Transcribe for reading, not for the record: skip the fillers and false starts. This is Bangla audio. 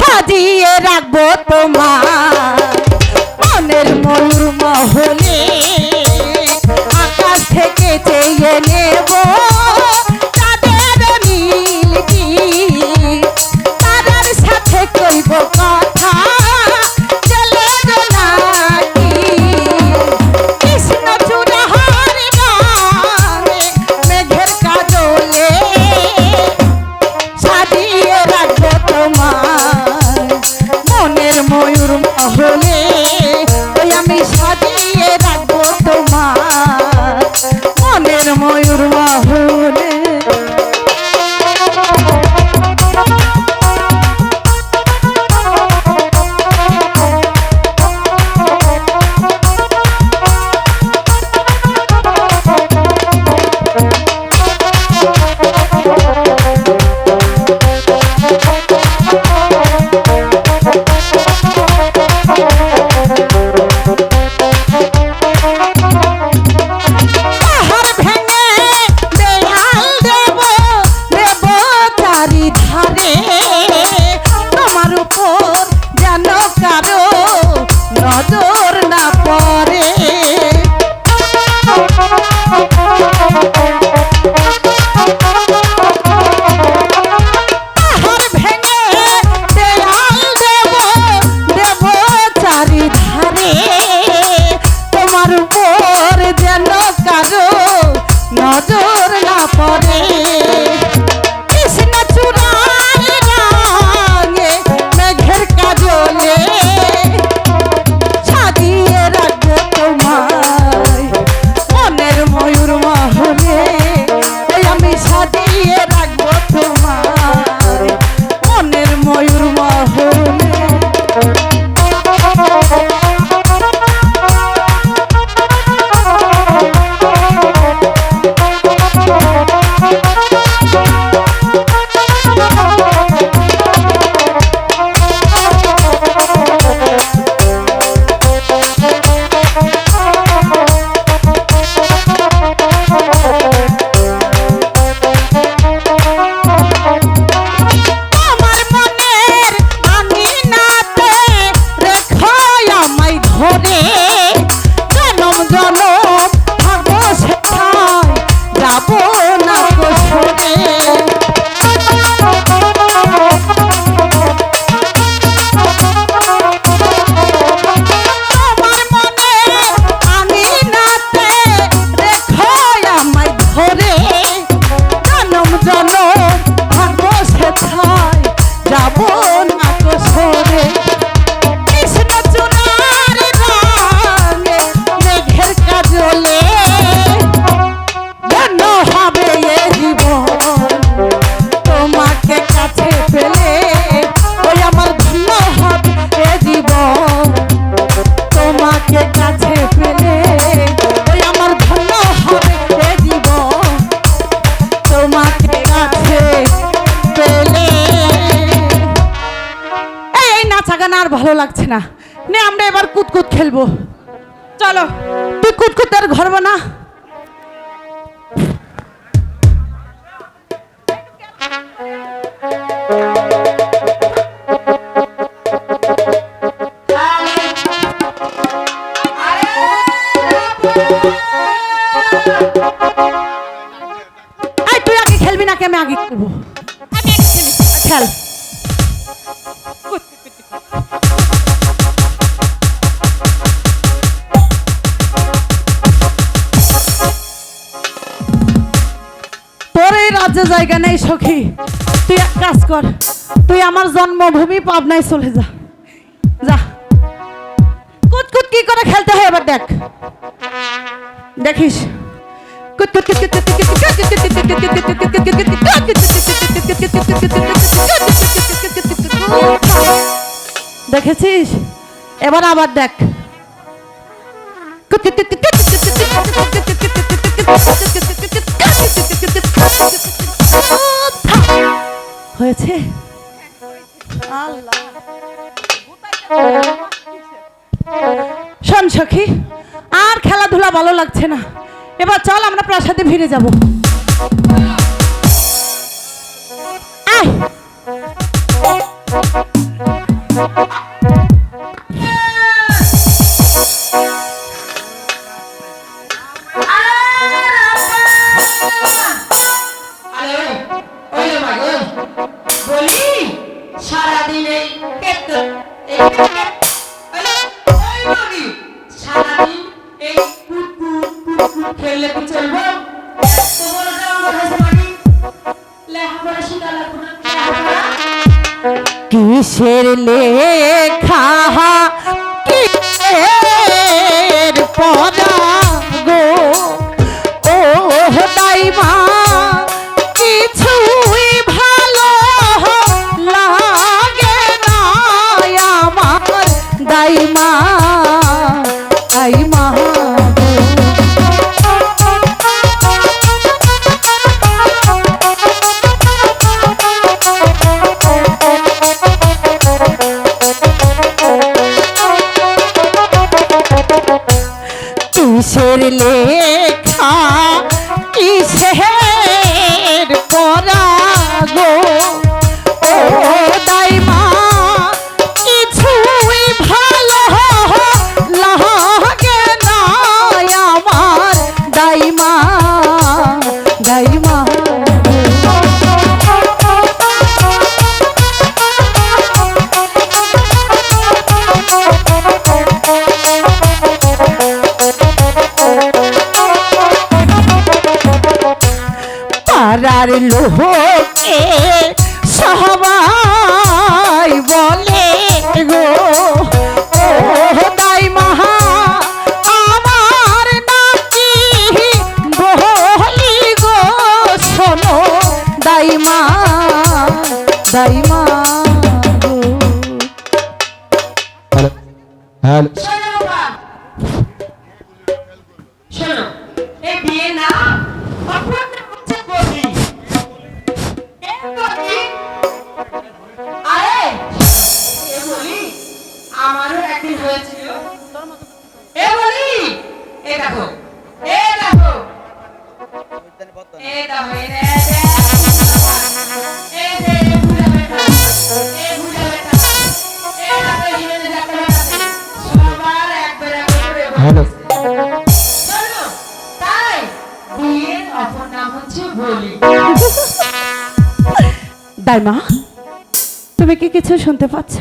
সাজিয়ে রাখবো তোমার মনের ময়ূর মহলে আকাশ থেকে চেয়ে নেব তাদের মিল কি তারার সাথে কইব কথা চলে নাকি কৃষ্ণচূড়া হারি গানে মেঘের কাজলে সাজিয়ে রাখবো তোমার মনের ময়ূর মহলে ওই আমি সাজিয়ে রাখবো তোমার মনের ময়ূর মহলে নজর না পড়ে কৃষ্ণচূড়ার রাঙে মেঘের কাজলে সাজিয়ে রাখবো তোমায় মনের ময়ূর মহলে ওই আমি সাজিয়ে রাখবো তোমায় মনের ময়ূর মহলে আর ভালো লাগছে না নে আমরা এবার কুতকুত খেলবো চলো তুই কুতকুতের ঘর বানা তুই আগে খেলবি নাকি আমি আগে খেলবো খেল রাজ্যে জায়গা নেই সখী তুই এক কাজ কর তুই আমার জন্মভূমি পাবনায় চলে যা যা কুতকুত কি করে খেলতে হয় এবার দেখ দেখিস দেখেছিস এবার আবার দেখ হয়েছে শোন সখী আর খেলাধুলা ভালো লাগছে না এবার চল আমরা প্রাসাদে ফিরে যাব আয় সারাদিন এই কেতো সারাদিন এই খেললে কি চলবো? তোমার আমার কাছে বাড়ি লেখাপড়া শিখা লাগবে না। কিসের লেখা কিসের পড়া গো ও দাইমা কিছুই ভালো লাগে না আমার দাইমা দাইমা কিসের লেখা কিসের পড়া গো ও দাইমা কিছুই ভালো লাগে না আমার দাইমা দাইমা পাড়ার লোকে সবাই বলে গো ও দাইমা আমার নাকি বলি গো শোনো দাইমা দাইমা গো হ্যালো শোনো বাবা, শোনো, এই বিয়ে না অপরাধ হচ্ছে বলি। এ বলি, আরে এ বলি, আমারও একদিন হয়েছিল। এ বলি, এ দেখো, এ দেখো, এ দেখো, এ রে, এ যে বুড়া বেটা, এ বুড়া বেটা, এ দেখো, হিমেনে দেখো, সবার একবার একবার করে হ্যালো চলো, তাই বিয়ের অপর নাম হচ্ছে বলি। দাইমা তুমি কি কিছু শুনতে পাচ্ছ?